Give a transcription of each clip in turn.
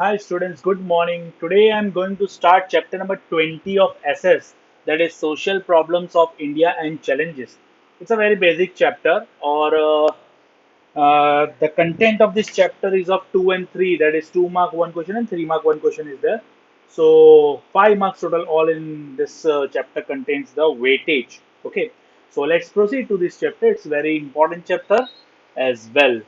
Hi students, good morning. Today I am going to start chapter number 20 of SS, that is Social Problems of India and Challenges. It's a very basic chapter, or the content of this chapter is of 2 and 3, that is 2 mark 1 question and 3 mark 1 question is there. So 5 marks total all in this chapter contains the weightage. Okay, so let's proceed to this chapter. It's very important chapter as well.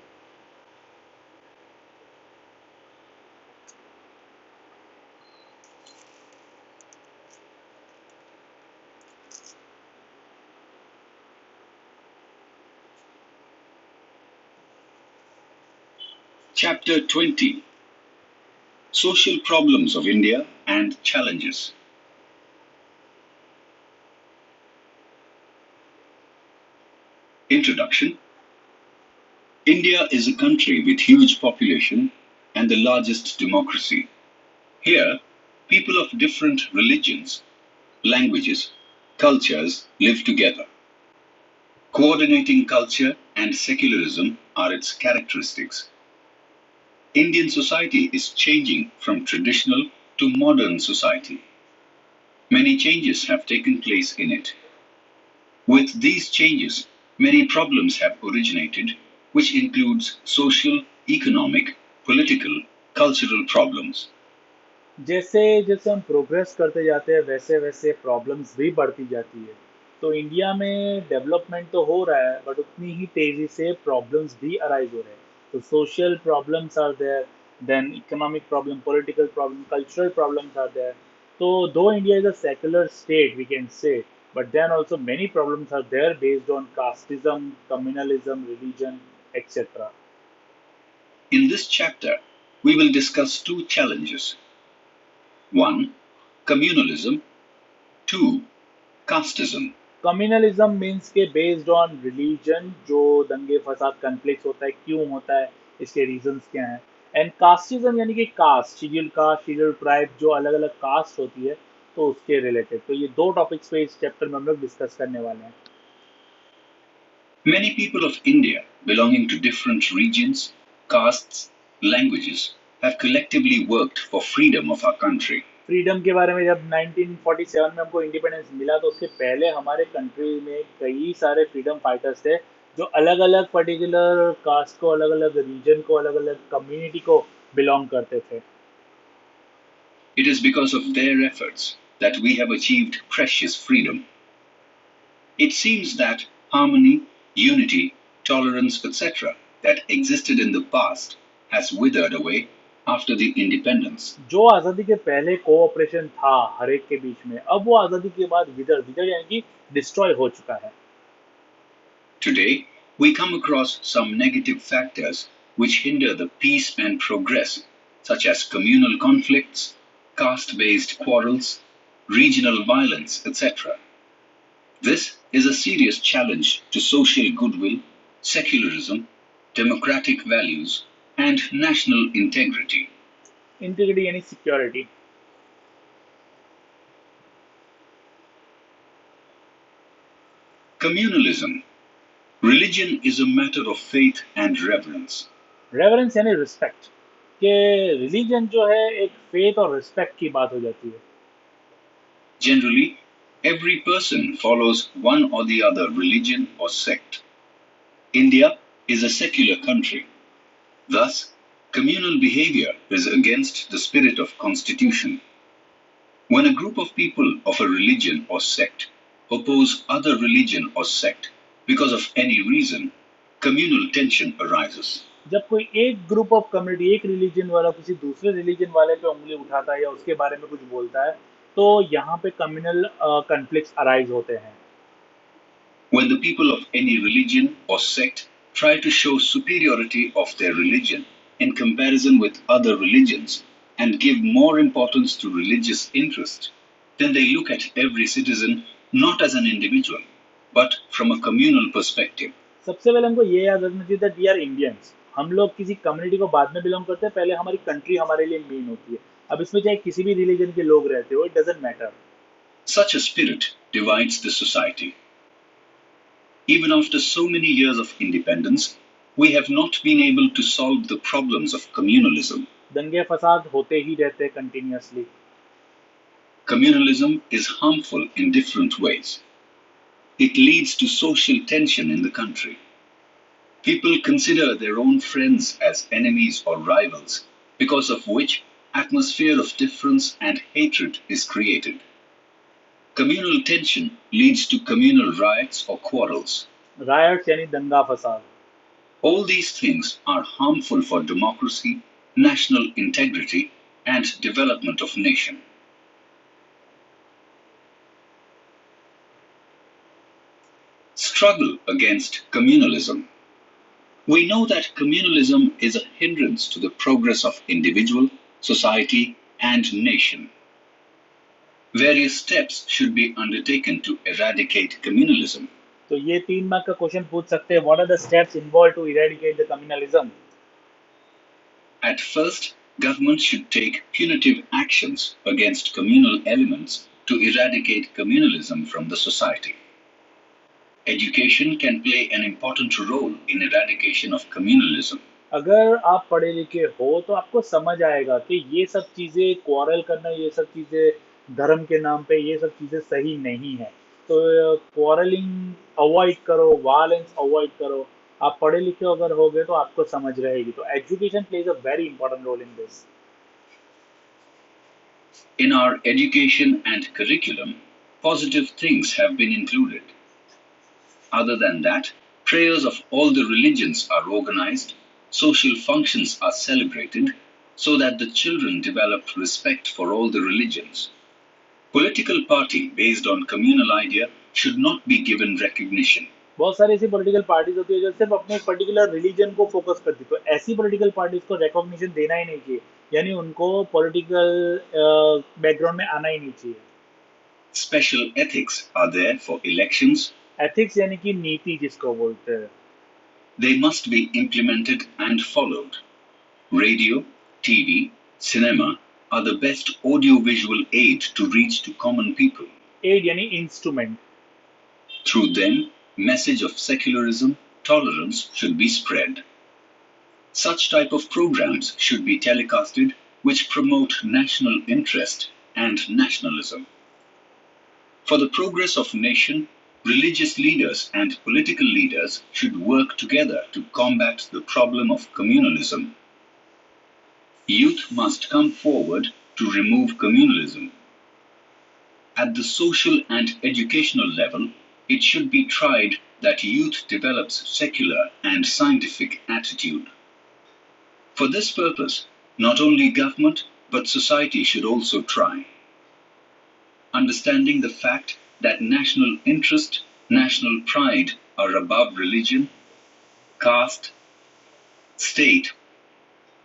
Chapter 20 Social Problems of India and Challenges. Introduction. India is a country with huge population and the largest democracy. Here, people of different religions, languages, cultures live together. Coordinating culture and secularism are its characteristics. Indian society is changing from traditional to modern society. Many changes have taken place in it. With these changes, many problems have originated, which includes social, economic, political, cultural problems. जैसे जैसे हम progress करते जाते हैं वैसे वैसे problems भी बढ़ती जाती है। तो इंडिया में डेवलपमेंट तो हो रहा है बट उतनी ही तेज़ी से प्रॉब्लम्स भी अराइज हो रहे हैं। तो social problems are there, then economic problem, political problem, cultural problems are there. तो though India is a secular state we can say, but then also many problems are there based on casteism, communalism, religion, etcetera. In this chapter, we will discuss two challenges. 1. Communalism. 2. Casteism. Communalism means के based on religion, जो दंगे फसाद conflict होता है क्यों होता है, इसके रीजंस क्या हैं। एंड कास्टिज्म यानी कि कास्ट, शेड्यूल ट्राइब, जो अलग अलग कास्ट होती है तो उसके रिलेटेड। तो ये दो टॉपिक्स पे इस चैप्टर में हम लोग डिस्कस करने वाले हैं। Many people of India belonging to different regions, castes, languages have collectively worked for freedom of our country. Freedom के बारे में, जब 1947 में हमको इंडिपेंडेंस मिला तो उसके पहले हमारे कंट्री में कई सारे फ्रीडम फाइटर्स थे जो अलग अलग पर्टिकुलर कास्ट को, अलग अलग रीजन को, अलग अलग कम्युनिटी को बिलोंग करते थे। It is because of their efforts that we have achieved precious freedom. It seems that harmony, unity, tolerance, etc., that existed in the past has withered away after the independence. जो आज़ादी के पहले cooperation था हर एक के बीच में, अब वो आज़ादी के बाद विदर विदर यानी कि डिस्ट्रॉय हो चुका है। Today, we come across some negative factors which hinder the peace and progress, such as communal conflicts, caste based quarrels, regional violence, etc. This is a serious challenge to social goodwill, secularism, democratic values, and national integrity. Integrity यानी security. Communalism. Religion is a matter of faith and reverence. Reverence यानी respect, कि religion जो है एक faith और respect की बात हो जाती है। Generally, every person follows one or the other religion or sect. India is a secular country. Thus, communal behavior is against the spirit of constitution. When a group of people of a religion or sect oppose other religion or sect because of any reason, communal tension arises. जब कोई एक group of community, एक religion वाला किसी दूसरे religion वाले पे उंगली उठाता है या उसके बारे में कुछ बोलता है तो यहाँ पे कम्युनल कन्फ्लिक्ट्स अराइज होते हैं। When the people of any religion or sect try to show superiority of their religion in comparison with other religions and give more importance to religious interest, then they look at every citizen not as an individual, but from a communal perspective. सबसे पहले हमको ये याद रखना चाहिए that we are Indians. हम लोग किसी कम्युनिटी को बाद में बिलोंग करते हैं, पहले हमारी कंट्री हमारे लिए मेन होती है। अब इसमें चाहे किसी भी रिलीजन के लोग रहते हो, it doesn't matter. Such a spirit divides the society. Even after so many years of independence, we have not been able to solve the problems of communalism. दंगे फसाद होते ही रहते continuously. Communalism is harmful in different ways. It leads to social tension in the country. People consider their own friends as enemies or rivals, because of which atmosphere of difference and hatred is created. Communal tension leads to communal riots or quarrels. Riots यानी दंगा फसाद। All these things are harmful for democracy, national integrity, and development of nation. Struggle against communalism. We know that communalism is a hindrance to the progress of individual, society, and nation. Various steps should be undertaken to eradicate communalism. तो ये 3 mark का question पूछ सकते हैं, what are the steps involve to eradicate the communalism. At first, government should take punitive actions against communal elements to eradicate communalism from the society. Education can play an important role in eradication of communalism. अगर आप पढ़े लिखे हो तो आपको समझ आएगा कि ये सब चीज़ें क्वारल करना, ये सब चीज़ें धर्म के नाम पे, ये सब चीज़ें सही नहीं है। तो क्वारलिंग अवॉइड करो, वायलेंस अवॉइड करो। आप पढ़े लिखे अगर होगे तो आपको समझ रहेगी। तो education plays a very important role in this. In our education and curriculum, positive things have been included. Other than that, prayers of all the religions are organized, social functions are celebrated, so that the children develop respect for all the religions. Political party based on communal idea should not be given recognition. बहुत सारी ऐसी political parties होती है जो सिर्फ अपने एक particular religion को फोकस करती है, तो ऐसी पॉलिटिकल पार्टीज को रिकॉग्निशन देना ही नहीं चाहिए, यानी उनको पॉलिटिकल बैकग्राउंड में आना ही नहीं चाहिए। Special ethics are there for elections. Ethics यानी कि नीति जिसको बोलते हैं। They must be implemented and followed. Radio, TV, cinema are the best audio-visual aid to reach to common people. Aid यानी instrument. Through them, message of secularism, tolerance should be spread. Such type of programs should be telecasted which promote national interest and nationalism. For the progress of nation, religious leaders and political leaders should work together to combat the problem of communalism. Youth must come forward to remove communalism. At the social and educational level, it should be tried that youth develops secular and scientific attitude. For this purpose, not only government but society should also try. Understanding the fact that national interest, national pride are above religion, caste, state,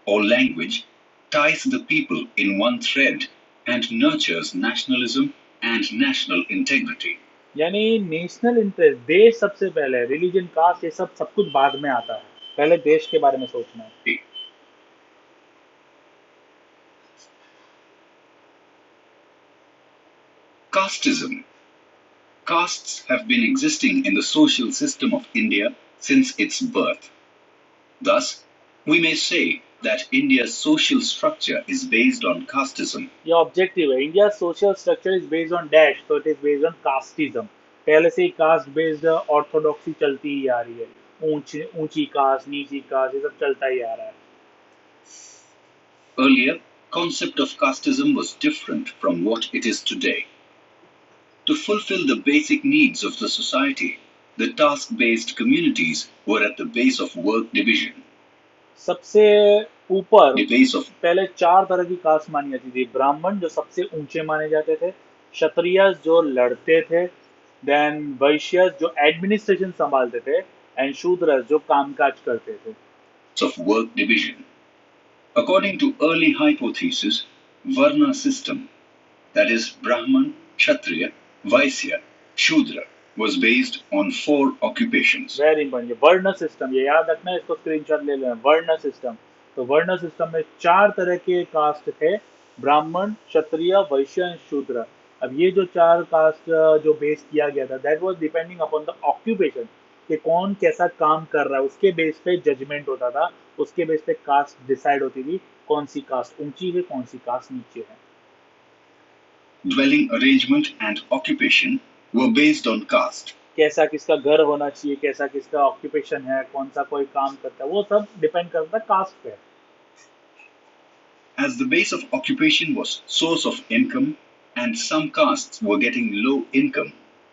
or language ties the people in one thread and nurtures nationalism and national integrity. यानी national interest, देश सबसे पहले, religion caste ये सब सब कुछ बाद में आता है, पहले देश के बारे में सोचना है। Casteism. Castes have been existing in the social system of India since its birth. Thus, we may say that India's social structure is based on casteism. ये ऑब्जेक्टिव है, India social structure is based on dash, तो it is based on casteism. पहले से ही caste based orthodoxy चलती ही आ रही है, ऊंची cast, नीची कास्ट, ये सब चलता ही आ रहा है। Earlier, concept of casteism was different from what it is today. To fulfill the basic needs of the society, the task-based communities were at the base of work division. सबसे ऊपर The base of पहले 4 तरह की cast मानी जाती थी। ब्राह्मण जो सबसे ऊंचे माने जाते थे, क्षत्रिय जो लड़ते थे, देन वैश्य जो एडमिनिस्ट्रेशन संभालते थे, एंड शूद्र जो कामकाज करते थे। of work division. According to early hypothesis, Varna system, that is Brahman, Kshatriya, Vaisya, Shudra, was based on 4 occupations. Very important, वर्ण सिस्टम, ये याद रखना है, इसको स्क्रीनशॉट ले लेना। वर्ण सिस्टम, तो वर्ण सिस्टम में 4 तरह के कास्ट थे, ब्राह्मण, क्षत्रिय, वैश्य एंड शूद्र। अब ये जो 4 कास्ट जो बेस किया गया था, that was depending upon the occupation. कि कौन कैसा काम कर रहा है उसके बेस पे जजमेंट होता था, उसके बेस पे कास्ट डिसाइड होती थी, कौन सी कास्ट ऊंची है कौन सी कास्ट नीचे है। Dwelling arrangement and occupation were based on caste. कैसा किसका घर होना चाहिए, कैसा किसका ऑक्यूपेशन है, कौन सा कोई काम करता है, वो सब डिपेंड करता है कास्ट पे। As the base of occupation was source of income, and some castes were getting low income,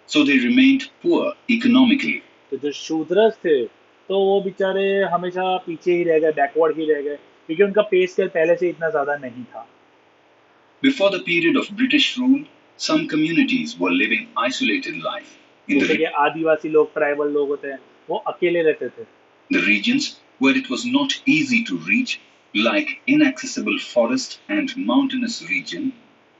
so they remained poor economically. तो जो शूद्रस थे तो वो बेचारे हमेशा पीछे ही रह गए, बैकवर्ड ही रह गए, क्योंकि उनका पे स्केल पहले से इतना ज्यादा नहीं था। Before the period of British rule, some communities were living isolated life in जैसे कि आदिवासी लोग, ट्राइबल लोग होते हैं, वो अकेले रहते थे। the regions where it was not easy to reach, like inaccessible forest and mountainous region.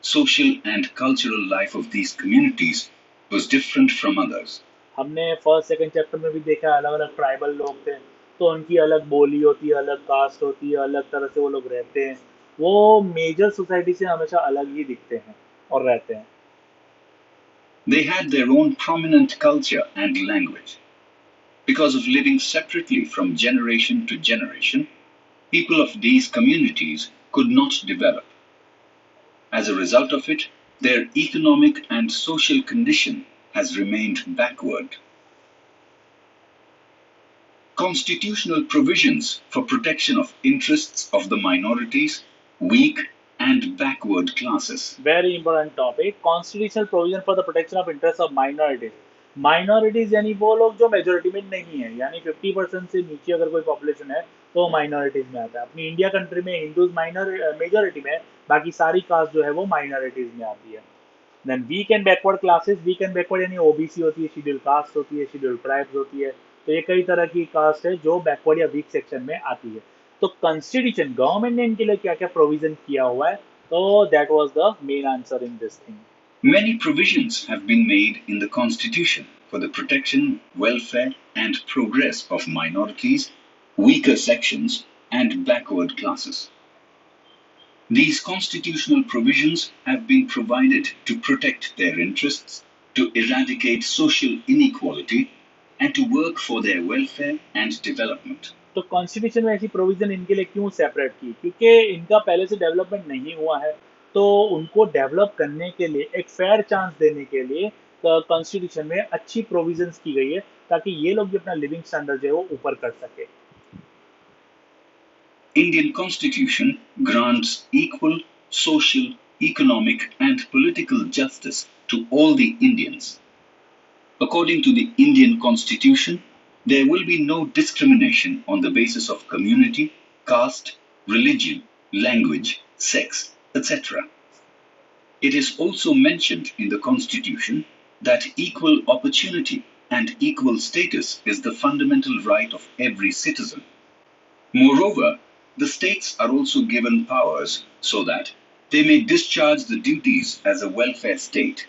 Social and cultural life of these communities was different from others. हमने फर्स्ट सेकंड चैप्टर में भी देखा, अलग अलग ट्राइबल लोग थे, तो उनकी अलग बोली होती है, अलग कास्ट होती है, अलग तरह से वो लोग रहते हैं, वो मेजर सोसाइटी से हमेशा अलग ही दिखते हैं और रहते हैं। They had their own prominent culture and language. Because of living separately from generation to generation, people of these communities could not develop. As a result of it, their economic and social condition has remained backward. Constitutional provisions for protection of interests of the minorities, weak, and backward classes. Very important topic, constitutional provision for the protection of interest of minorities. Minorities यानी वो लोग जो majority में नहीं है, यानी 50% से नीचे अगर कोई पॉपुलेशन है तो वो माइनॉरिटीज में आता है। अपनी इंडिया कंट्री में हिंदूज माइनर मेजोरिटी में है, बाकी सारी कास्ट जो है वो माइनॉरिटीज में आती है। Then weak and backward classes, weak and backward यानी ओबीसी होती है, शेड्यूल कास्ट होती है, शेड्यूल ट्राइब्स होती है, तो ये कई तरह की कास्ट है जो बैकवर्ड या वीक सेक्शन में आती है। तो कॉन्स्टिट्यूशन गवर्नमेंट ने इनके लिए क्या क्या प्रोविजन किया हुआ है, so that was the main answer in this thing. Many provisions have been made in the Constitution for the protection, welfare, and progress of minorities, weaker sections, and backward classes. These constitutional provisions have been provided to protect their interests, to eradicate social inequality, and to work for their welfare and development. तो constitution में ऐसी provision इनके लिए क्यों separate की, क्योंकि इनका पहले से डेवलपमेंट नहीं हुआ है, तो उनको डेवलप करने के लिए एक फेयर चांस देने के लिए कॉन्स्टिट्यूशन में अच्छी प्रोविजंस की गई है, ताकि ये लोग भी अपना लिविंग स्टैंडर्ड जो है वो ऊपर कर सके। Indian Constitution grants equal social, economic, and political justice to all the Indians. According to the Indian Constitution, there will be no discrimination on the basis of community, caste, religion, language, sex, etc. It is also mentioned in the Constitution that equal opportunity and equal status is the fundamental right of every citizen. Moreover, the states are also given powers so that they may discharge the duties as a welfare state.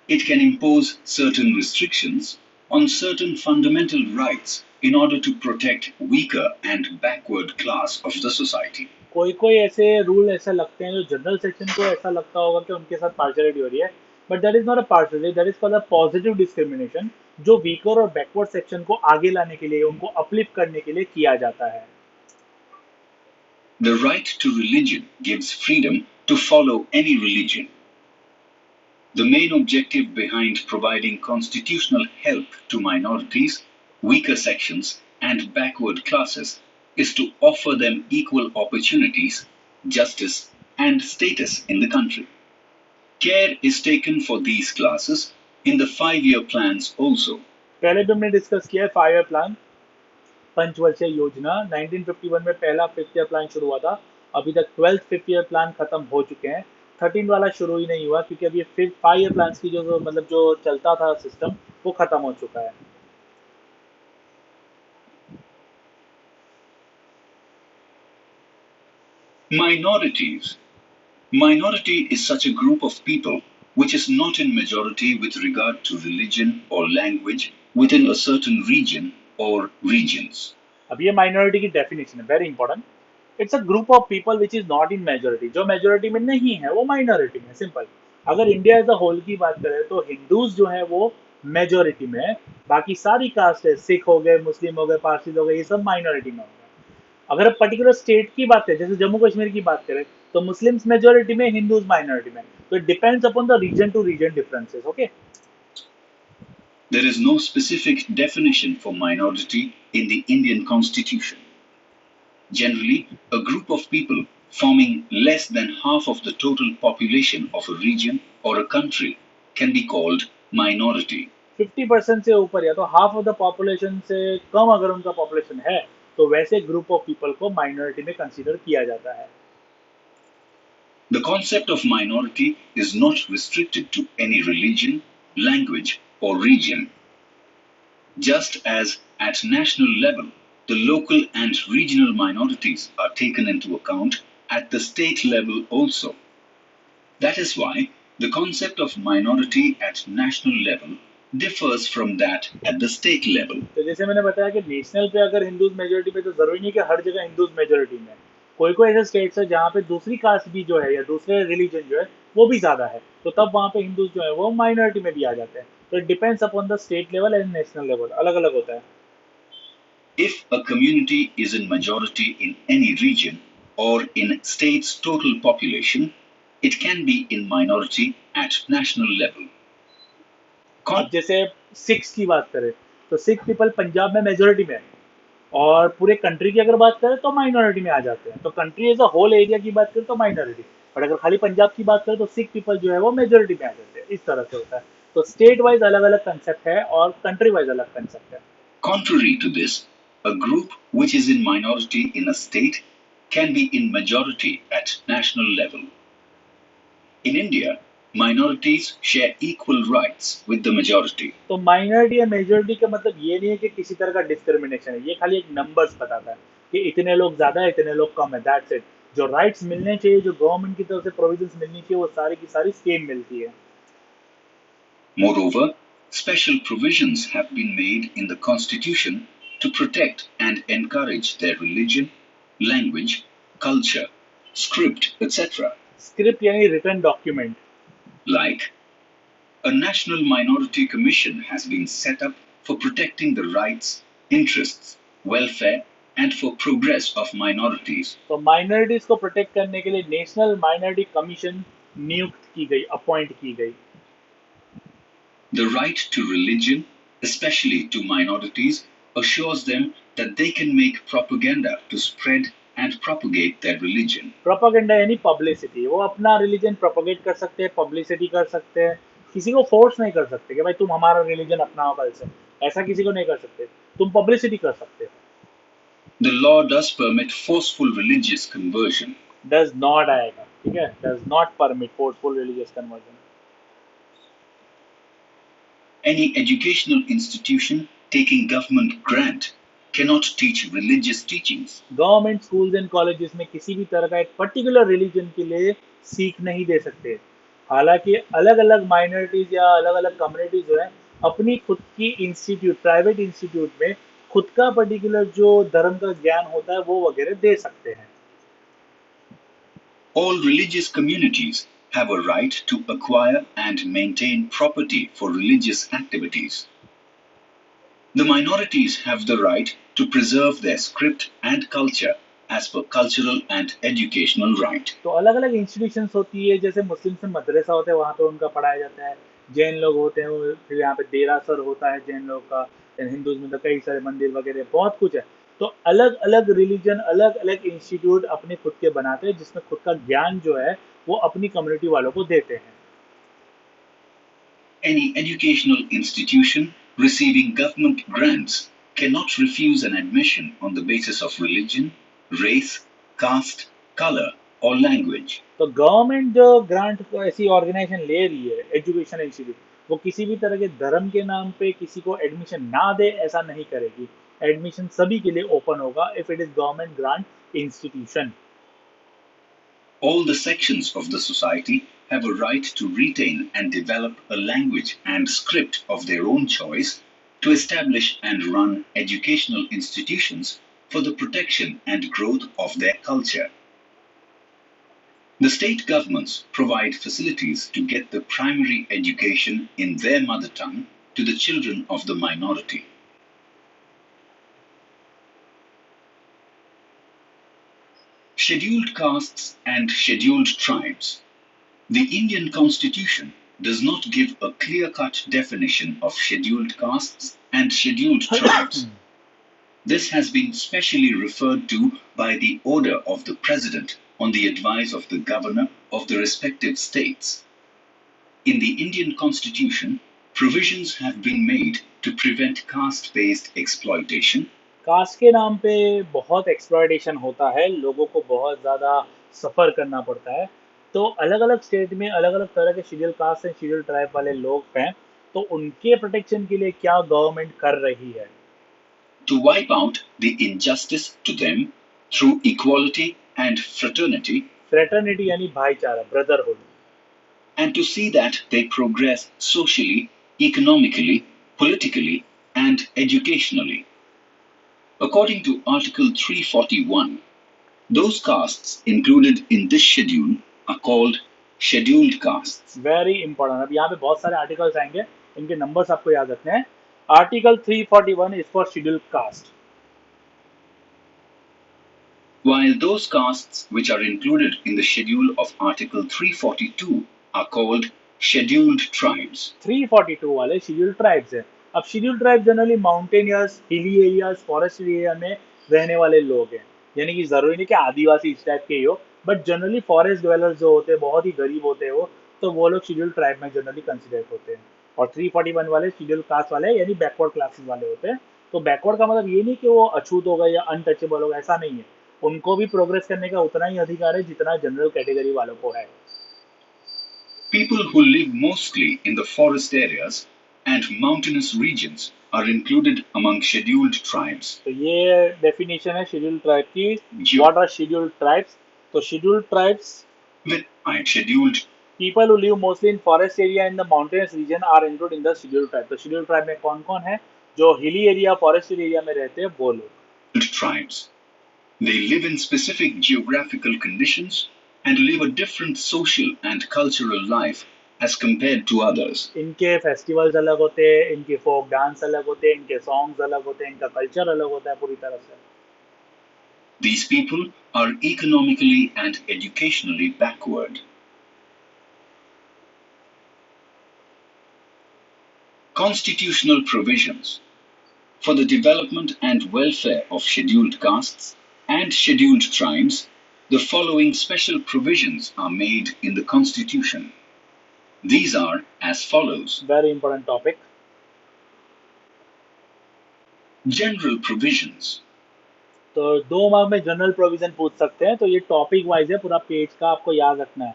It can impose certain restrictions on certain fundamental rights in order to protect weaker and backward class of the society. कोई कोई ऐसे rule ऐसा लगते हैं जो general section को ऐसा लगता होगा कि उनके साथ पार्शियलिटी हो रही है, but that is not a partiality, that is called a positive discrimination, जो वीकर और बैकवर्ड सेक्शन को आगे लाने के लिए, उनको अपलिफ्ट करने के लिए किया जाता है। The right to religion gives freedom to follow any religion. The main objective behind providing constitutional help to minorities, weaker sections, and backward classes is to offer them equal opportunities, justice, and status in the country. Care is taken for these classes in the 5-year plans also. पहले भी हमने discuss किया है 5 year plan, पंचवर्षीय योजना। 1951 में पहला 5th year plan शुरू हुआ था, अभी तक 12th 5th ईयर प्लान खत्म हो चुके हैं, 13 वाला शुरू ही नहीं हुआ, क्योंकि अभी 5 ईयर प्लान की जो मतलब जो चलता था सिस्टम वो खत्म हो चुका है। Minorities. Minority is such a group of people which is not in majority with regard to religion or language within a certain region or regions. अब ये माइनॉरिटी की डेफिनेशन है, very important. It's a group of people which is not in majority, जो majority में नहीं है वो minority में, सिंपल। अगर इंडिया एज अ होल की बात करें तो हिंदूज जो है वो मेजोरिटी में है, बाकी सारी कास्ट है, सिख हो गए, मुस्लिम हो गए, पारसी हो गए, ये सब माइनॉरिटी में हो गए। अगर आप पर्टिकुलर स्टेट की बात करें, जैसे जम्मू कश्मीर की बात करें, तो मुस्लिम्स मेजोरिटी में, हिंदूज माइनॉरिटी में। तो it depends upon the region to region differences. Okay, There is no specific definition for minority in the Indian Constitution. Generally, a group of people forming less than half of the total population of a region or a country can be called minority. 50% से ऊपर या तो half of the population से कम अगर उनका population है, तो वैसे ग्रुप ऑफ पीपल को माइनॉरिटी में कंसीडर किया जाता है। The concept of minority is not restricted to any religion, language, or region. Just as at national level, the local and regional minorities are taken into account at the state level also. That is why the concept of minority at national level differs from that at the state level. तो जैसे मैंने बताया कि national पे अगर Hindus majority पे, तो जरूरी नहीं कि हर जगह हिंदूज मेजोरिटी में है। कोई कोई ऐसे स्टेट्स है जहाँ पे दूसरी कास्ट भी जो है या दूसरे रिलीजन जो है वो भी ज्यादा है, तो तब वहाँ पे हिंदूज जो है वो माइनॉरिटी में भी आ जाते हैं। तो it depends upon the state level and national level, अलग अलग होता है। If a community is in majority in any region or in state's total population, it can be in minority at national level. अब जैसे Sikhs की बात करें, तो सिख पीपल पंजाब में मेजोरिटी में है, और पूरे कंट्री की अगर बात करें तो माइनॉरिटी में आ जाते हैं। तो country as a whole area की बात करें तो माइनॉरिटी, बट अगर खाली पंजाब की बात करें तो सिख पीपल जो है वो मेजोरिटी में आ जाते हैं। इस तरह से होता है। तो स्टेट वाइज अलग अलग कंसेप्ट है और कंट्री वाइज अलग कंसेप्ट है। Contrary to this, a group which is in minority in a state can be in majority at national level. In India, minorities share equal rights with the majority. तो minority या majority का मतलब ये नहीं है कि किसी तरह का डिस्क्रिमिनेशन है, ये खाली एक नंबर्स बताता है कि इतने लोग ज्यादा है, इतने लोग कम है, दैट्स इट। जो राइट्स मिलने चाहिए, जो गवर्नमेंट की तरफ से प्रोविजंस मिलनी चाहिए, वो सारी की सारी सेम मिलती है। Moreover, special provisions have been made in the Constitution to protect and encourage their religion, language, culture, script, etc. Script यानी written document. Like, a National Minority Commission has been set up for protecting the rights, interests, welfare, and for progress of minorities. तो minorities को protect करने के लिए national minority commission नियुक्त की गई, appoint की गई। The right to religion, especially to minorities, assures them that they can make propaganda to spread and propagate their religion. Propaganda यानी पब्लिसिटी, वो अपना रिलीजन प्रोपोगेट कर सकते हैं, पब्लिसिटी कर सकते हैं। किसी को फोर्स नहीं कर सकते कि भाई तुम हमारा रिलीजन अपनाओ कल से, ऐसा किसी को नहीं कर सकते। तुम पब्लिसिटी कर सकते हो। The law does permit forceful religious conversion. Does not आएगा, ठीक है, does not permit forceful religious conversion. Any educational institution taking government grant cannot teach religious teachings. Government schools and colleges में किसी भी तरह का एक पर्टिकुलर रिलीजन के लिए सीख नहीं दे सकते। हालांकि अलग अलग माइनॉरिटीज या अलग अलग कम्युनिटीज जो है अपनी खुद की इंस्टीट्यूट, प्राइवेट इंस्टीट्यूट में खुद का पर्टिकुलर जो धर्म का ज्ञान होता है वो वगैरह दे सकते हैं। All religious communities have a right to acquire and maintain property for religious activities. The minorities have the right to preserve their script and culture as per cultural and educational right. तो अलग अलग institutions होती है, जैसे मुस्लिम में मदरसा होता है, वहाँ पे उनका पढ़ाया जाता है। जैन लोग होते हैं, फिर यहाँ पे देरासर होता है जैन लोग का। हिंदूज में तो कई सारे मंदिर वगैरह बहुत कुछ है। तो अलग अलग रिलीजन, अलग अलग इंस्टीट्यूट अपने खुद के बनाते हैं, जिसमें खुद का ज्ञान जो है वो अपनी कम्युनिटी वालों को देते हैं। Any educational institution receiving government grants cannot refuse an admission on the basis of religion, race, caste, color, or language. तो गवर्नमेंट जो ग्रांट को ऐसी ऑर्गेनाइजेशन ले रही है, एजुकेशन इंस्टीट्यूट, वो किसी भी तरह के धर्म के नाम पे किसी को एडमिशन ना दे, ऐसा नहीं करेगी। एडमिशन सभी के लिए ओपन होगा if it is government grant institution. All the sections of the society have a right to retain and develop a language and script of their own choice, to establish and run educational institutions for the protection and growth of their culture. The state governments provide facilities to get the primary education in their mother tongue to the children of the minority. Scheduled castes and scheduled tribes. The Indian Constitution does not give a clear-cut definition of scheduled castes and scheduled tribes. This has been specially referred to by the order of the President on the advice of the governor of the respective states. In the Indian Constitution, provisions have been made to prevent caste-based exploitation. Caste के नाम पे बहुत exploitation होता है, लोगों को बहुत ज़्यादा सफ़र करना पड़ता है। तो अलग अलग स्टेट में अलग अलग तरह के schedule caste and schedule tribe वाले लोग हैं, तो उनके प्रोटेक्शन के लिए क्या गवर्नमेंट कर रही है? To wipe out the injustice to them through equality and fraternity. Fraternity यानी भाईचारा, brotherhood. And to see that they progress socially, economically, politically, and educationally. According to Article 341, those castes included in this schedule are called scheduled castes. Very important. अब यहाँ पे बहुत सारे articles आएंगे, इनके numbers आपको याद रखने हैं. Article 341 is for schedule caste. While those castes which are included in the schedule of Article 342 are called scheduled tribes. 342 वाले शेड्यूल ट्राइब्स हैं. अब schedule tribe generally mountainous, hilly areas, forest area में रहने वाले लोग हैं. यानी कि जरूरी नहीं कि आदिवासी इस टाइप के ही हो, बट जनरली फॉरेस्ट ड्वेलर्स जो होते हैं, बहुत ही गरीब होते हैं वो लोग शेड्यूल ट्राइब में जनरली कंसिडर होते हैं. और 341 वाले शेड्यूल कास्ट वाले यानी बैकवर्ड क्लासेस वाले होते हैं. तो बैकवर्ड का मतलब ये नहीं कि वो अछूत होगा या अनटचेबल होगा, ऐसा नहीं है. उनको भी प्रोग्रेस करने का उतना ही अधिकार है जितना जनरल कैटेगरी वालों को है. People who live mostly in the forest areas and mountainous regions are included among scheduled tribes. तो ये डेफिनेशन है शेड्यूल ट्राइब की. What are scheduled tribes? तो scheduled tribes with scheduled people who live mostly in forest area and the mountainous region are included in the scheduled tribe. तो scheduled tribe में कौन कौन है? जो हिली एरिया, फॉरेस्ट एरिया में रहते हैं वो लोग. tribes. They live in specific geographical conditions and live a different social and cultural life as compared to others. इनके फेस्टिवल्स अलग होते हैं, इनके फोक डांस अलग होते हैं, इनके सॉन्ग्स अलग होते हैं, इनका कल्चर अलग होता है पूरी तरह से. These people are economically and educationally backward. Constitutional provisions. For the development and welfare of scheduled castes and scheduled tribes, the following special provisions are made in the Constitution. These are as follows. Very important topic. General provisions. तो 2 mark में general provision पूछ सकते हैं, तो ये topic wise है, पूरा page का आपको याद रखना है.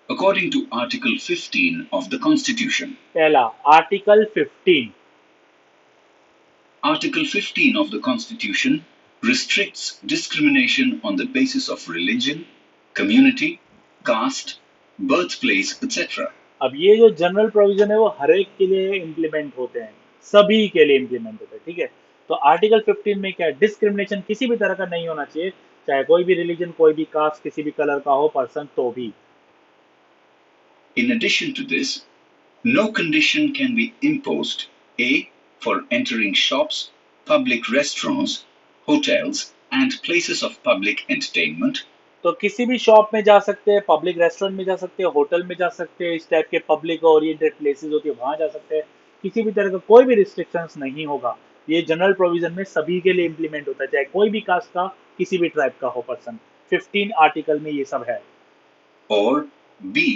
According to Article 15 of the Constitution. पहला article 15. Article 15 of the Constitution restricts discrimination on the basis of religion, community, caste, birthplace, etc. अब ये जो जनरल प्रोविजन है वो हर एक के लिए इम्प्लीमेंट होते हैं, सभी के लिए इम्प्लीमेंट होते हैं. ठीक है. तो आर्टिकल 15 में क्या है? डिस्क्रिमिनेशन किसी भी तरह का नहीं होना चाहिए, चाहे कोई भी रिलीजन, कोई भी कास्ट, किसी भी कलर का हो पर्सन तो भी. In addition to this, no condition can be imposed A. for entering shops, public restaurants, hotels, and places of public entertainment. तो किसी भी शॉप में जा सकते हैं, पब्लिक रेस्टोरेंट में जा सकते हैं, होटल में जा सकते हैं, इस टाइप के पब्लिक ओरिएंटेड प्लेसेस होती है वहां जा सकते हैं. किसी भी तरह का कोई भी रिस्ट्रिक्शंस नहीं होगा. ये जनरल प्रोविजन में सभी के लिए इम्प्लीमेंट होता है, चाहे कोई भी कास्ट का, किसी भी ट्राइब का हो पर्सन. 15 आर्टिकल में ये सब है. Or B.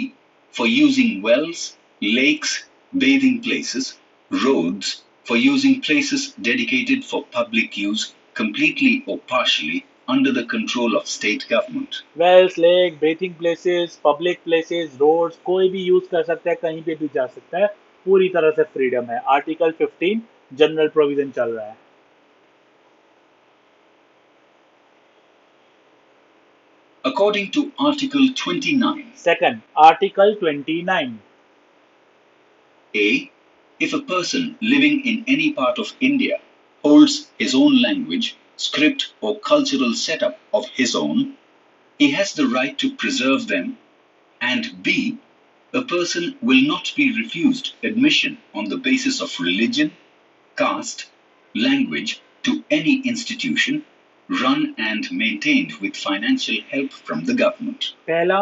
for using wells, lakes, bathing places, roads, for using places dedicated for public use completely or partially under the control of state government. Wells, lake, bathing places, public places, roads, कोई भी use कर सकता है, कहीं पे भी जा सकता है, पूरी तरह से फ्रीडम है. आर्टिकल 15 जनरल प्रोविजन चल रहा है. According to Article 29. Second article 29. A. If a person living in any part of India holds his own language, script, or cultural setup of his own, he has the right to preserve them. And B. A person will not be refused admission on the basis of religion, caste, language to any institution run and maintained with financial help from the government. पहला,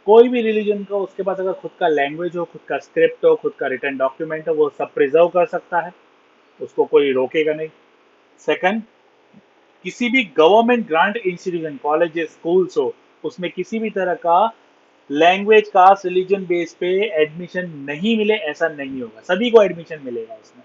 कोई भी religion का उसके पास अगर खुद का language हो, खुद का स्क्रिप्ट हो, खुद का रिटन डॉक्यूमेंट हो, वो सब प्रिजर्व कर सकता है, उसको कोई रोकेगा नहीं। सेकंड, किसी भी government grant institution, colleges, schools हो, उसमें किसी भी तरह का लैंग्वेज, कास्ट, रिलीजन बेस पे एडमिशन नहीं मिले ऐसा नहीं होगा, सभी को एडमिशन मिलेगा उसमें।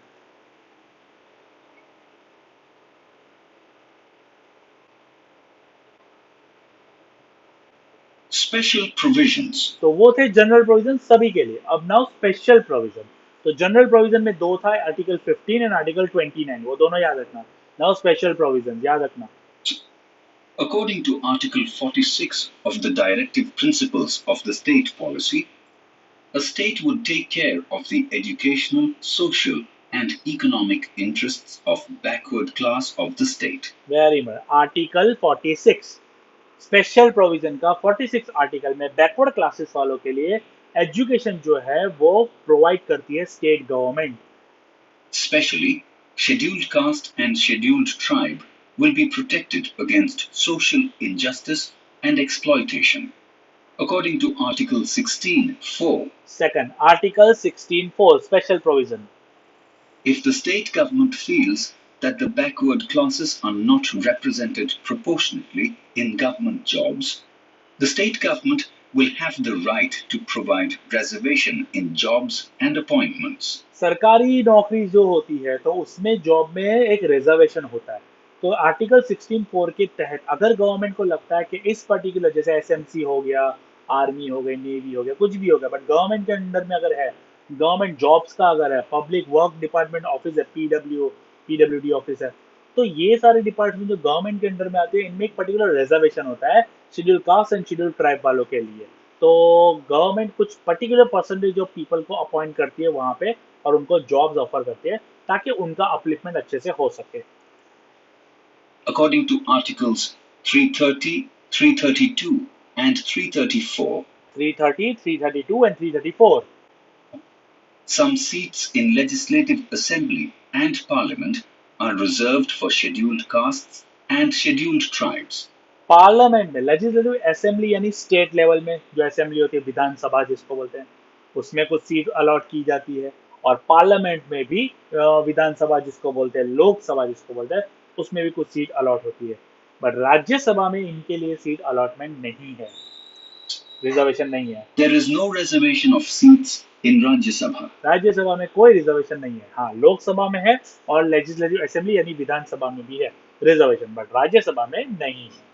Special provisions. तो वो थे जनरल प्रोविजन सभी के लिए। अब नाउ स्पेशल प्रोविजन। तो जनरल प्रोविजन में दो था, आर्टिकल 15 एंड आर्टिकल 29, वो दोनों याद रखना। नाउ स्पेशल प्रोविजन याद रखना। According to Article 46 of the Directive Principles of the State Policy, a state would take care of the educational, social, and economic interests of backward class of the state. Very much. Article 46 special provision का 46 article में backward classes वालों के लिए education जो है वो provide करती है state government. Especially, scheduled caste and scheduled tribe will be protected against social injustice and exploitation. According to Article 16(4), second, article 16(4) special provision. if the state government feels that the backward classes are not represented proportionately in government jobs, the state government will have the right to provide reservation in jobs and appointments. सरकारी नौकरी जो होती है तो उसमें job में एक reservation होता है। तो आर्टिकल 16(4) के तहत अगर गवर्नमेंट को लगता है कि इस पर्टिकुलर, जैसे एसएमसी हो गया, आर्मी हो गई, नेवी हो गया, कुछ भी हो गया, बट गवर्नमेंट के अंडर में अगर है, गवर्नमेंट जॉब्स का अगर है, पब्लिक वर्क डिपार्टमेंट ऑफिस है, पीडब्ल्यूडी ऑफिस है, तो ये सारे डिपार्टमेंट जो गवर्नमेंट के अंडर में आते हैं, इनमें एक पर्टिकुलर रिजर्वेशन होता है schedule caste and schedule tribe वालों के लिए। तो गवर्नमेंट कुछ पर्टिकुलर परसेंटेज ऑफ पीपल को अपॉइंट करती है वहां पे और उनको जॉब्स ऑफर करती है ताकि उनका अपलिफ्टमेंट अच्छे से हो सके। According to Articles 330, 332, and 334, 330, 332 and 334, some seats in Legislative Assembly and Parliament are reserved for scheduled castes and scheduled tribes. Parliament में, लेजिस्लेटिव असेंबली यानी स्टेट लेवल में जो असेंबली होती है, विधानसभा जिसको बोलते हैं, उसमें कुछ सीट अलॉट की जाती है। और पार्लियामेंट में भी विधानसभा जिसको बोलते हैं, लोकसभा जिसको बोलते हैं, उसमें भी कुछ सीट अलॉट होती है। बट राज्यसभा में इनके लिए सीट अलॉटमेंट नहीं है, रिजर्वेशन नहीं है। There is no reservation of seats in Rajya Sabha. Rajya Sabha में कोई रिजर्वेशन नहीं है। हाँ, लोकसभा में है और लेजिस्लेटिव असेंबली यानी विधानसभा में भी है रिजर्वेशन, बट राज्यसभा में नहीं है।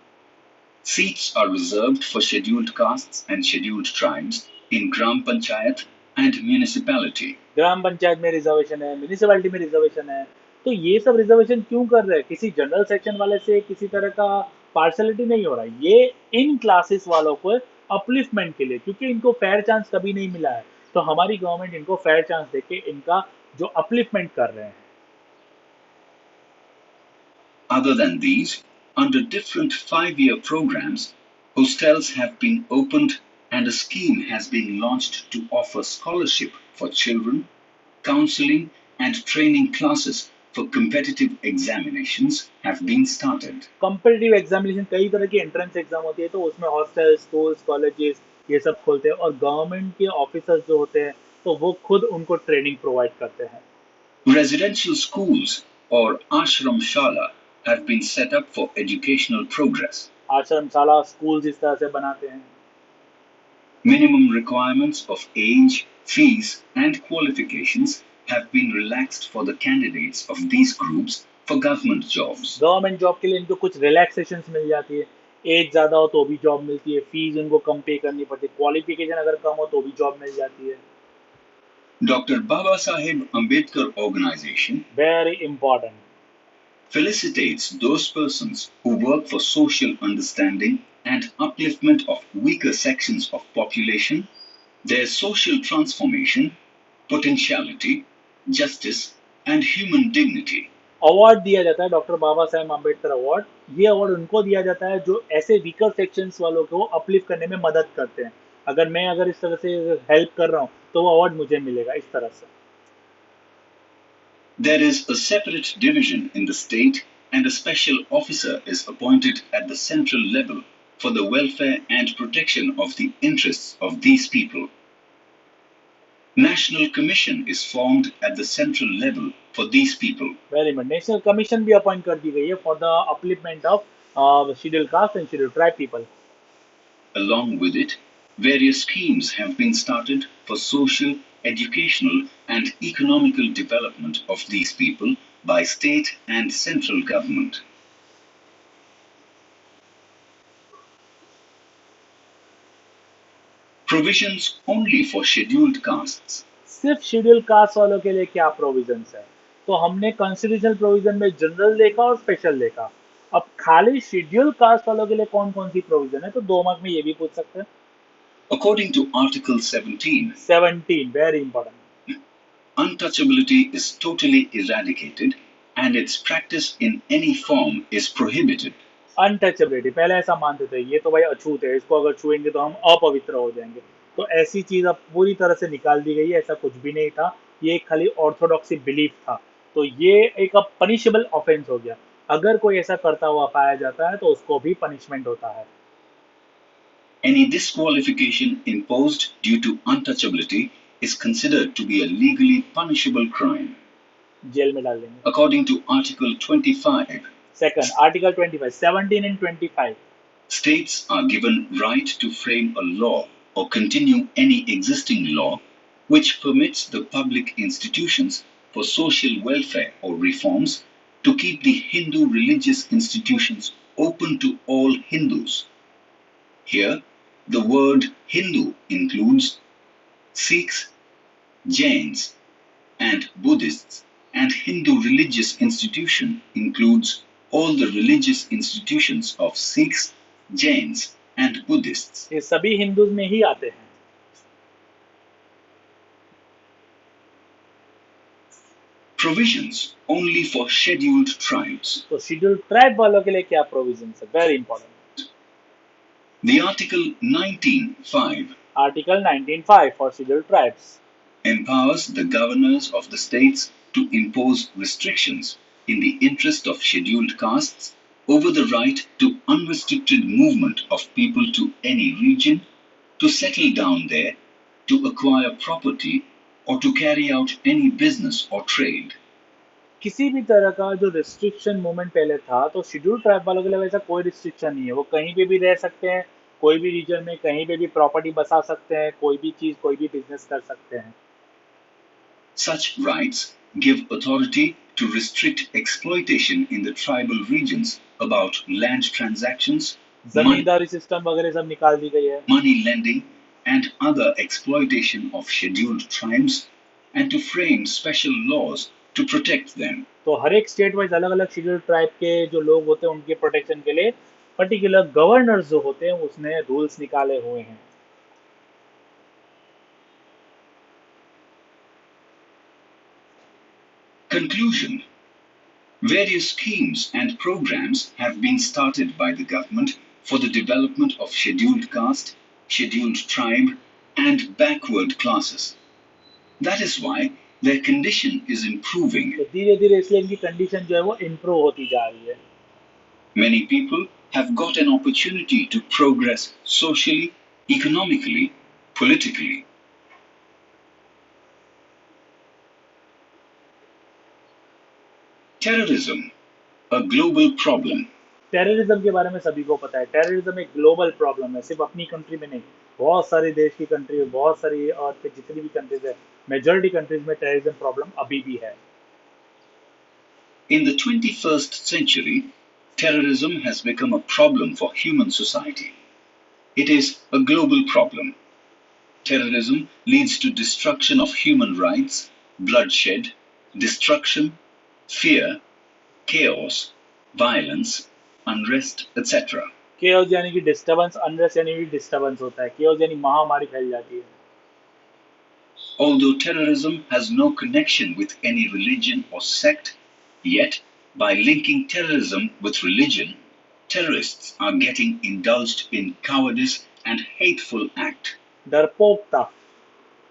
Seats are reserved for scheduled castes and scheduled tribes in Gram Panchayat and municipality. ग्राम पंचायत में रिजर्वेशन है, म्यूनिसिपैलिटी में रिजर्वेशन है। तो ये सब रिजर्वेशन क्यों कर रहे हैं? किसी जनरल सेक्शन वाले से किसी तरह का पार्शलिटी नहीं हो रहा है, ये इन क्लासेस वालों को अपलिफ्टमेंट के लिए, क्योंकि इनको फेयर चांस कभी नहीं मिला है, तो हमारी गवर्नमेंट इनको फेयर चांस देके इनका जो अपलिफ्टमेंट कर रहे हैं। Other than these, under different 5-year programs, hostels have been opened and a scheme has been launched to offer scholarship for children, counseling and training classes for competitive examinations have been started. Competitive examination, कई तरह की entrance exam होती है, तो उसमें hostel, schools, colleges ये सब खोलते हैं, और गवर्नमेंट के ऑफिसर्स जो होते हैं तो वो खुद उनको ट्रेनिंग प्रोवाइड करते हैं। Residential schools or ashram shala have been set up for educational progress. आश्रमशाला, स्कूल्स इस तरह से बनाते हैं। Minimum requirements of age, fees, and qualifications have been relaxed for the candidates of these groups for government jobs. Government job के लिए इनको कुछ रिलैक्सेशन मिल जाती है, एज ज़्यादा हो तो भी जॉब मिलती है, फीस उनको कम पे करनी पड़ती है, क्वालिफिकेशन अगर कम हो तो भी जॉब मिल जाती है। Dr. Baba Saheb Ambedkar Organization very important. felicitates those persons who work for social understanding and upliftment of weaker sections of population, their social transformation, potentiality, justice, and human dignity. Award दिया जाता है doctor Baba Saheb Ambedkar award. ये award उनको दिया जाता है जो ऐसे वीकर सेक्शंस वालों को अपलिफ्ट करने में मदद करते हैं। अगर इस तरह से हेल्प कर रहा हूँ तो वो अवार्ड मुझे मिलेगा इस तरह से. There is a separate division in the state, and a special officer is appointed at the central level for the welfare and protection of the interests of these people. National Commission is formed at the central level for these people. Very good. National commission भी appoint कर दी गई है for the upliftment of schedule caste and schedule tribe people. Along with it, various schemes have been started for social, educational, and economical development of these people by state and central government. Provisions only for scheduled castes. सिर्फ schedule caste वालों के लिए क्या provisions है? तो हमने constitutional provision में general देखा और स्पेशल देखा. अब खाली शेड्यूल कास्ट वालों के लिए कौन कौन सी प्रोविजन है? तो 2 मार्क में ये भी पूछ सकते हैं. According to Article 17, 17 very important. untouchability is totally eradicated and its practice in any form is prohibited. Untouchability पहले ऐसा मानते थे ये तो भाई अछूत है, इसको अगर छुएंगे तो हम अपवित्र हो जाएंगे. तो ऐसी चीज अब पूरी तरह से निकाल दी गई है, ऐसा कुछ भी नहीं था. ये एक खाली ऑर्थोडॉक्सी बिलीफ था. तो ये एक अब पनिशेबल ऑफेंस हो गया. अगर कोई ऐसा करता हुआ पाया जाता है तो उसको भी पनिशमेंट होता है. Any disqualification imposed due to untouchability is considered to be a legally punishable crime. जेल में डाल देंगे. According to Article 25, second article 25 17 and 25. states are given right to frame a law or continue any existing law which permits the public institutions for social welfare or reforms to keep the Hindu religious institutions open to all Hindus. Here, the word Hindu includes Sikhs, Jains, and Buddhists, and Hindu religious institution includes all the religious institutions of Sikhs, Jains, and Buddhists. ये सभी Hindus में ही आते हैं. Provisions only for scheduled tribes. तो schedule tribe वालों के लिए क्या प्रोविजन है? Very important. The Article 19(5) article 19(5) for schedule tribes empowers the governors of the states to impose restrictions in the interest of scheduled castes over the right to unrestricted movement of people to any region, to settle down there, to acquire property, or to carry out any business or trade. किसी भी तरह का जो restriction movement पहले था तो schedule tribe वालों के लिए वैसा कोई रिस्ट्रिक्शन नहीं है. वो कहीं पे भी रह सकते हैं, कोई भी रीजन में कहीं पे भी प्रॉपर्टी बसा सकते हैं, कोई भी चीज कोई भी बिजनेस कर सकते हैं. Such rights give authority to restrict exploitation in the tribal regions about land transactions, zamindari system वगैरह सब निकाल दी गई है. money lending, and other exploitation of scheduled tribes, and to frame special laws to protect them. तो हर एक state wise अलग अलग schedule tribe के जो लोग होते हैं उनके प्रोटेक्शन के लिए पर्टिकुलर गवर्नर्स जो होते हैं उसने रूल्स निकाले हुए हैं. Conclusion. Various schemes and programs have been started by the government for the development of scheduled caste, scheduled tribe, and backward classes. That is why their condition is improving. तो धीरे धीरे इसलिए इनकी कंडीशन जो है वो इम्प्रूव होती जा रही है. Many people have got an opportunity to progress socially, economically, politically. Terrorism, a global problem. Terrorism के बारे में सभी को पता है. टेररिज्म एक ग्लोबल प्रॉब्लम है, सिर्फ अपनी कंट्री में नहीं. बहुत सारे देश की कंट्री में, बहुत सारी और जितनी भी कंट्रीज है, मेजॉरिटी कंट्रीज में टेररिज्म प्रॉब्लम अभी भी है. In the 21st century, terrorism has become a problem for human society. It is a global problem. Terrorism leads to destruction of human rights, bloodshed, destruction, fear, chaos, violence, unrest, etc. Chaos यानी कि disturbance, unrest यानी कि disturbance होता है. Chaos यानी महामारी फैल जाती है. Although terrorism has no connection with any religion or sect, yet by linking terrorism with religion, terrorists are getting indulged in cowardice and hateful act. डरपोक था।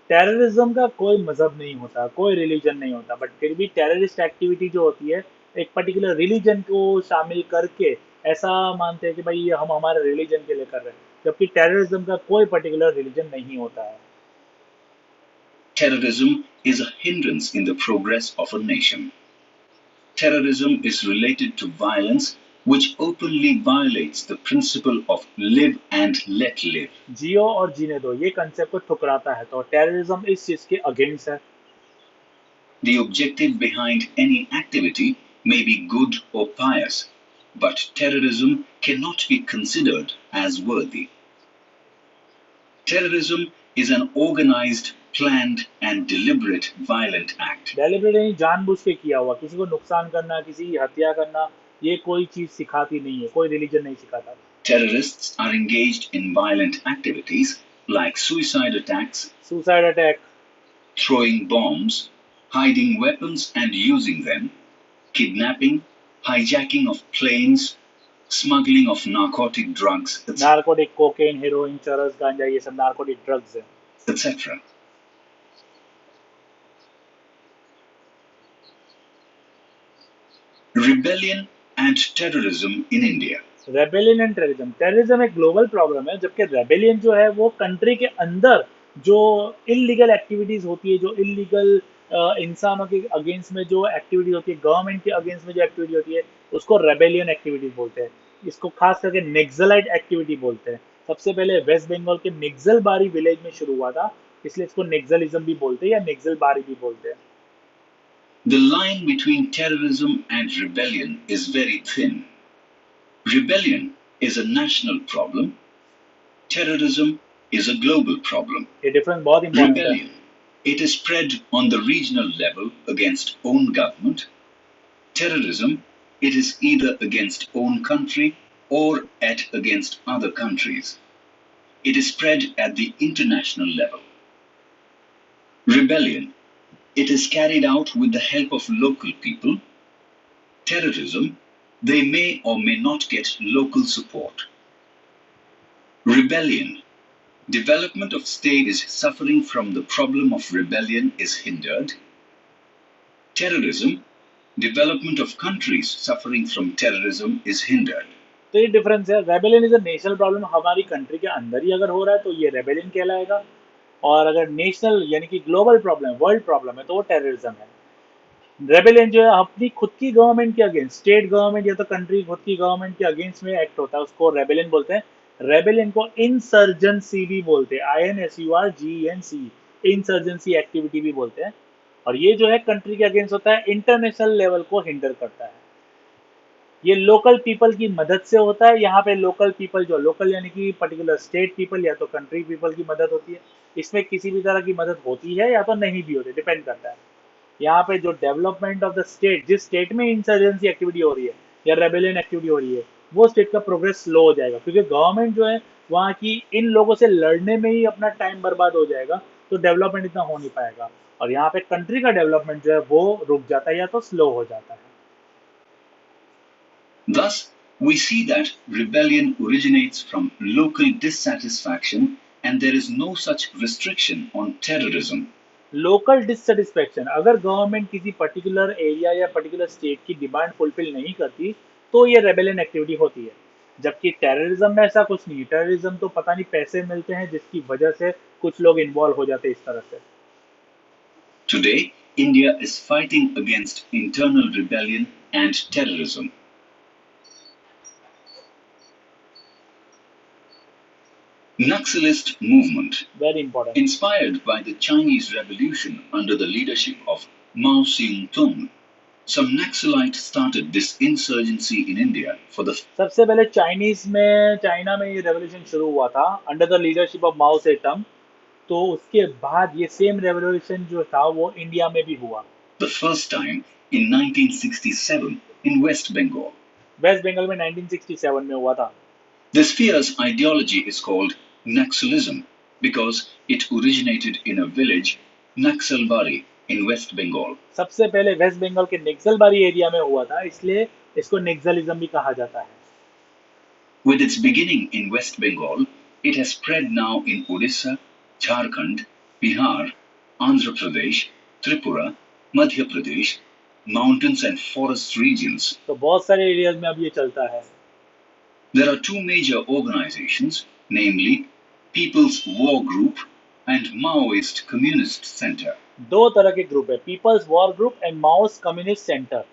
टेररिज्म का कोई मजहब नहीं होता, कोई रिलीजन नहीं होता, बट फिर भी टेररिस्ट एक्टिविटी जो होती है एक पर्टिकुलर रिलीजन को शामिल करके ऐसा मानते हैं कि भाई ये हम हमारे रिलीजन के लिए कर रहे हैं, जबकि टेररिज्म का कोई पर्टिकुलर रिलीजन नहीं होता है। Terrorism is a hindrance in the progress of a nation. Terrorism is related to violence which openly violates the principle of live and let live. जियो और जीने दो ये कंसेप्ट को ठुकराता है, तो टेररिज्म इस चीज के अगेंस्ट है। The objective behind any activity may be good or pious, but terrorism cannot be considered as worthy. Terrorism is an organized, planned, and deliberate violent act. Deliberate नहीं, जानबूझ के किया हुआ, किसी को नुकसान करना, किसी की हत्या करना, ये कोई चीज सिखाती नहीं है, कोई रिलीजन नहीं सिखाता। Terrorists are engaged in violent activities like suicide attacks, suicide attack, throwing bombs, hiding weapons and using them, kidnapping, hijacking of planes, smuggling of narcotic drugs, narcotic, cocaine, heroin, चरस, गांजा, ये सब नारकोटिक ड्रग्स है। etc. Rebellion and terrorism in India. Rebellion and terrorism, terrorism एक global problem है, जबकि rebellion जो है वो कंट्री के अंदर जो इलीगल एक्टिविटीज होती है, जो इलीगल इंसानों के अगेंस्ट में जो एक्टिविटी होती है, गवर्नमेंट के अगेंस्ट में जो एक्टिविटी होती है, उसको रेबेलियन एक्टिविटीज बोलते हैं। इसको खास करके नेक्सलाइट एक्टिविटी बोलते हैं। सबसे पहले वेस्ट बंगाल के नेक्सल बारी विलेज में शुरू हुआ था, इसलिए इसको नेक्सलिज्म भी बोलते हैं या नेक्सल बारी भी बोलते हैं। The line between terrorism and rebellion is very thin. Rebellion is a national problem. Terrorism is a global problem. ये डिफरेंस बहुत इंपॉर्टेंट है। Rebellion, it is spread on the regional level against own government. Terrorism, it is either against own country or against other countries. It is spread at the international level. Rebellion, it is carried out with the help of local people. Terrorism, they may or may not get local support. Rebellion, development of state is suffering from the problem of rebellion is hindered. Terrorism, development of countries suffering from terrorism is hindered. तो ये difference है। Rebellion is a national problem, हमारी country के अंदर ही अगर हो रहा है तो ये रेबेलियन कहलाएगा, और अगर नेशनल यानी कि ग्लोबल प्रॉब्लम, वर्ल्ड प्रॉब्लम है, तो वो टेररिज्म है। रेबेलियन जो है अपनी खुद की गवर्नमेंट के अगेंस्ट, स्टेट गवर्नमेंट या तो कंट्री खुद की गवर्नमेंट के अगेंस्ट में एक्ट होता है, उसको रेबेलियन बोलते हैं। रेबेलियन को इंसर्जेंसी भी बोलते हैं, INSURGENC, इंसर्जेंसी एक्टिविटी भी बोलते हैं। और ये जो है कंट्री के अगेंस्ट होता है, इंटरनेशनल लेवल को हिंडर करता है। ये लोकल पीपल की मदद से होता है। यहाँ पे लोकल पीपल जो लोकल यानी कि पर्टिकुलर स्टेट पीपल या तो कंट्री पीपल की मदद होती है। इसमें किसी भी तरह की मदद होती है या तो नहीं भी होती, डिपेंड करता है। यहाँ पे जो डेवलपमेंट ऑफ द स्टेट, जिस स्टेट में इंसर्जेंसी एक्टिविटी हो रही है या रेबेलियन एक्टिविटी हो रही है, वो स्टेट का प्रोग्रेस स्लो हो जाएगा, क्योंकि गवर्नमेंट जो है वहाँ की इन लोगों से लड़ने में ही अपना टाइम बर्बाद हो जाएगा, तो डेवलपमेंट इतना हो नहीं पाएगा। और यहाँ पे कंट्री का डेवलपमेंट जो है वो रुक जाता है या तो स्लो हो जाता है। Thus, we see that rebellion originates from local dissatisfaction and there is no such restriction on terrorism. Local dissatisfaction, अगर गवर्नमेंट किसी पर्टिकुलर एरिया या पर्टिकुलर स्टेट की डिमांड फुलफिल नहीं करती तो ये रेबेलियन एक्टिविटी होती है। जबकि टेररिज्म में ऐसा कुछ नहीं, टेररिज्म तो पता नहीं पैसे मिलते हैं जिसकी वजह से कुछ लोग इन्वॉल्व हो जाते हैं इस तरह से। Today, India is fighting against internal rebellion and terrorism. Naxalist movement, very important. inspired by the Chinese Revolution under the leadership of Mao Zedong, some Naxalites started this insurgency in India for the सबसे पहले China में ये revolution शुरू हुआ था under the leadership of माओ सेतंग। तो उसके बाद ये सेम रेवोल्यूशन जो था वो इंडिया में भी हुआ। the first time in 1967 in West Bengal. West Bengal में 1967 में हुआ था। This fierce ideology is called Naxalism because it originated in a village, Naxalbari, in West Bengal. सबसे पहले वेस्ट बंगाल के नक्सलबारी एरिया में हुआ था, इसलिए इसको नक्सलिज्म भी कहा जाता है। With its beginning in West Bengal, it has spread now in Odisha, Jharkhand, Bihar, Andhra Pradesh, Tripura, Madhya Pradesh, mountains and forest regions. तो बहुत सारे एरियाज में अब ये चलता है. There are two major organizations, namely People's War Group and Maoist Communist Center. दो तरह के ग्रुप है, peoples war group and Mao's communist centre.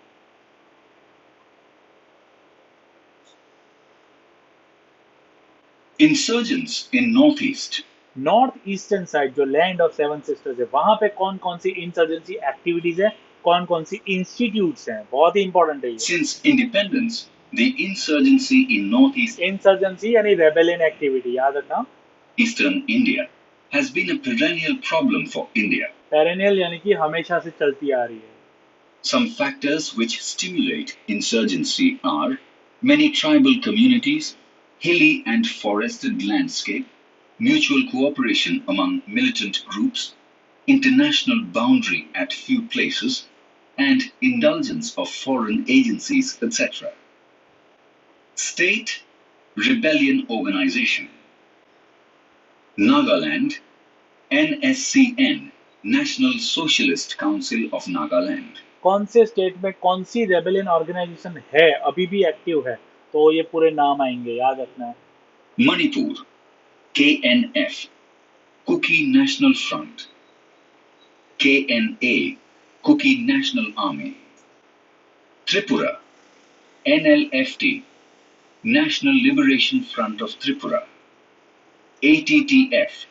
Insurgents in Northeast. North eastern side जो लैंड ऑफ सेवन सिस्टर्स है, वहां पे कौन कौन सी इंसर्जेंसी एक्टिविटीज है, कौन कौन सी इंस्टीट्यूट्स हैं, बहुत ही इंपॉर्टेंट है ये. Since independence, the insurgency in Northeast insurgency यानी रेबेलियन एक्टिविटी, याद रखना. Eastern India has been a perennial problem for India. Perennial यानी कि हमेशा से चलती आ रही है. Some factors which stimulate insurgency are many tribal communities, hilly and forested landscape, mutual cooperation among militant groups, international boundary at few places, and indulgence of foreign agencies, etc. State Rebellion Organization. Nagaland, NSCN, National Socialist Council of Nagaland. कौन से state में कौन सी rebellion organisation है, अभी भी active है, तो ये पूरे नाम आएंगे, याद रखना है. Manipur, KNF, Kuki National Front. KNA, Kuki National Army. Tripura, NLFT, National Liberation Front of Tripura. ATTF,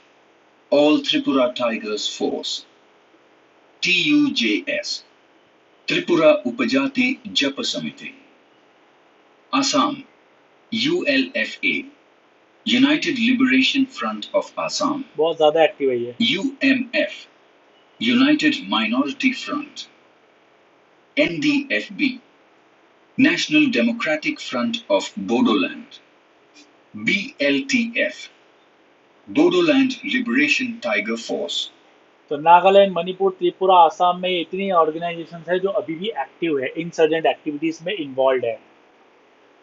All Tripura Tigers Force. TUJS, Tripura Upajati Japa Samiti. Assam, ULFA, United Liberation Front of Assam. बहुत ज्यादा active है ये. UMF, United Minority Front. NDFB, National Democratic Front of Bodoland. BLTF, Bodoland Liberation Tiger Force. तो नागालैंड, मणिपुर, त्रिपुरा, आसाम में इतनी organisations है जो अभी भी एक्टिव है, इंसर्जेंट एक्टिविटीज में इन्वॉल्व है.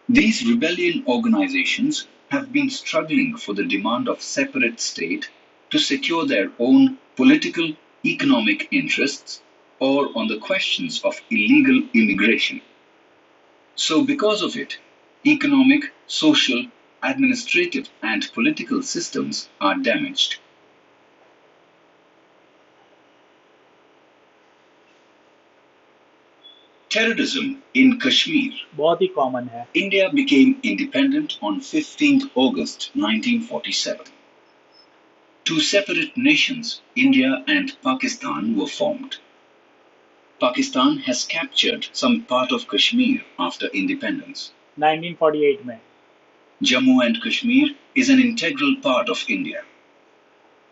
These rebellion organizations have been struggling for the demand of separate state to secure their own political, economic interests or on the questions of illegal immigration. So because of it, economic, social, administrative and political systems are damaged. Terrorism in Kashmir. बहुत ही common है. India became independent on 15th August 1947. Two separate nations, India and Pakistan, were formed. Pakistan has captured some part of Kashmir after independence. 1948 में. Jammu and Kashmir is an integral part of India.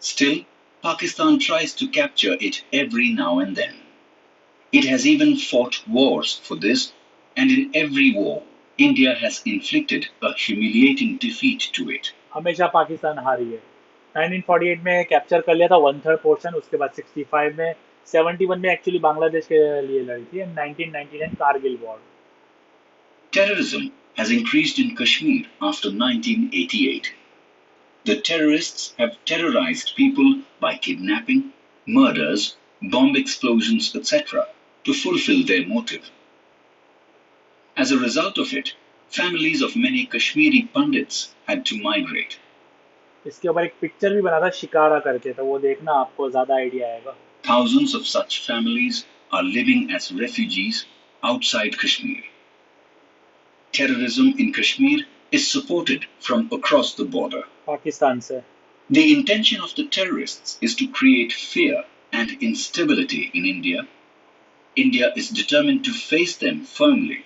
Still, Pakistan tries to capture it every now and then. It has even fought wars for this, and in every war, India has inflicted a humiliating defeat to it. हमेशा पाकिस्तान हारी है. 1948 में capture कर लिया था 1/3 portion, उसके बाद 65 में, 71 में एक्चुअली बांग्लादेश के लिए लड़ी थी, and 1999 Kargil war. Terrorism has increased in Kashmir after 1988. The terrorists have terrorized people by kidnapping, murders, bomb explosions, etc. to fulfill their motive. As a result of it, families of many Kashmiri Pandits had to migrate. इसके ऊपर एक picture भी बना था शिकारा करके, तो वो देखना, आपको ज्यादा आइडिया आएगा. Thousands of such families are living as refugees outside Kashmir. Terrorism in Kashmir is supported from across the border. Pakistan से. The intention of the terrorists is to create fear and instability in India. India is determined to face them firmly.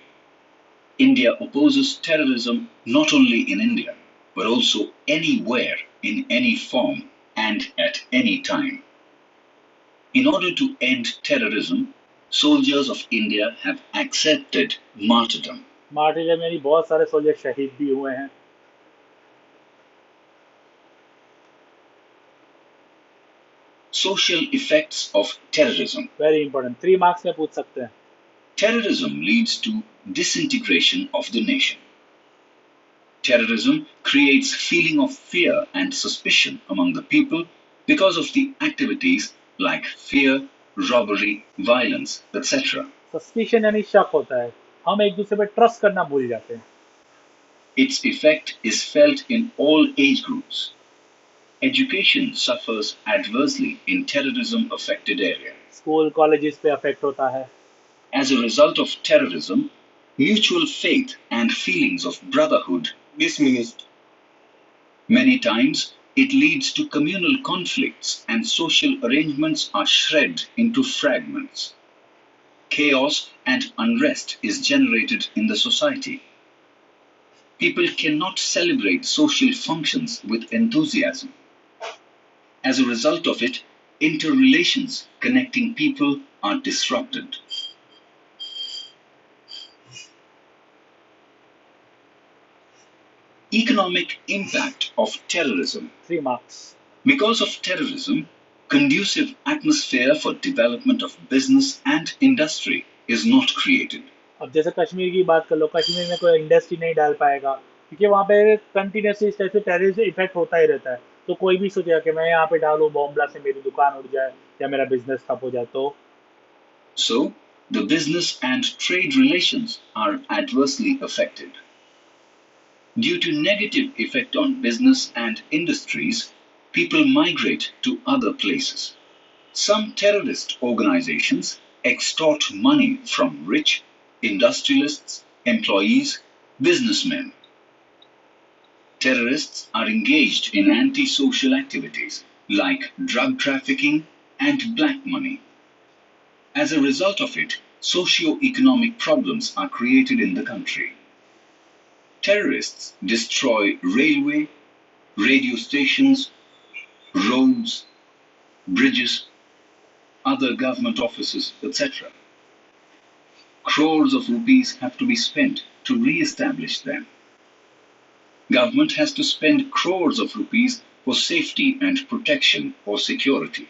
India opposes terrorism not only in India, but also anywhere, in any form, and at any time. In order to end terrorism, soldiers of India have accepted martyrdom. मार्टिरडम यानी बहुत सारे soldier शहीद भी हुए हैं. Social effects of terrorism. Very important, 3 marks में पूछ सकते हैं. Terrorism leads to disintegration of the nation. Terrorism creates feeling of fear and suspicion among the people, because of the activities like fear, robbery, violence, etc. Suspicion यानी शक होता है, हम एक दूसरे पे ट्रस्ट करना भूल जाते हैं. Its effect is felt in all age groups. Education suffers adversely in terrorism affected areas. School colleges पे अफेक्ट होता है. As a result of terrorism, mutual faith and feelings of brotherhood diminished. Many times, it leads to communal conflicts and social arrangements are shred into fragments. Chaos and unrest is generated in the society. People cannot celebrate social functions with enthusiasm. As a result of it, interrelations connecting people are disrupted. Economic impact of terrorism. 3 marks. Because of terrorism, conducive atmosphere for development of business and industry is not created. अब जैसे कश्मीर की बात कर लो, कश्मीर में कोई industry नहीं डाल पाएगा क्योंकि वहाँ पे कंटिन्यूसली इस तरह से टेररिस्ट इफेक्ट होता ही रहता है. तो कोई भी सोचेगा कि मैं यहाँ पे डालूँ बॉम्ब ब्लास्ट से मेरी दुकान उड़ जाए या मेरा बिजनेस ठप हो जाए. तो So, the business and trade relations are adversely affected. Due to negative effect on business and industries, people migrate to other places. Some terrorist organizations extort money from rich industrialists, employees, businessmen. Terrorists are engaged in antisocial activities like drug trafficking and black money. As a result of it, socio-economic problems are created in the country. Terrorists destroy railway, radio stations, roads, bridges, other government offices, etc. Crores of rupees have to be spent to re-establish them. Government has to spend crores of rupees for safety and protection or security.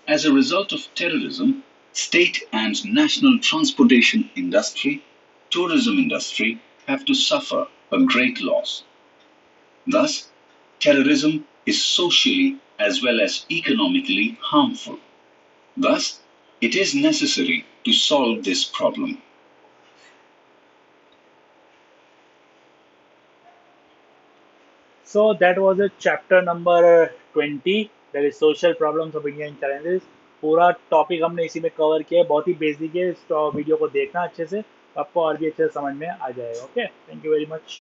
As a result of terrorism, state and national transportation industry, tourism industry have to suffer a great loss. Thus, terrorism is socially as well as economically harmful. Thus, it is necessary to solve this problem. So that was a chapter number 20, that is social problems of India and challenges. पूरा topic हमने इसी में cover किया है. बहुत ही basic है. इस video को देखना अच्छे से, आपको और भी अच्छे से समझ में आ जाएगा. Okay, thank you very much.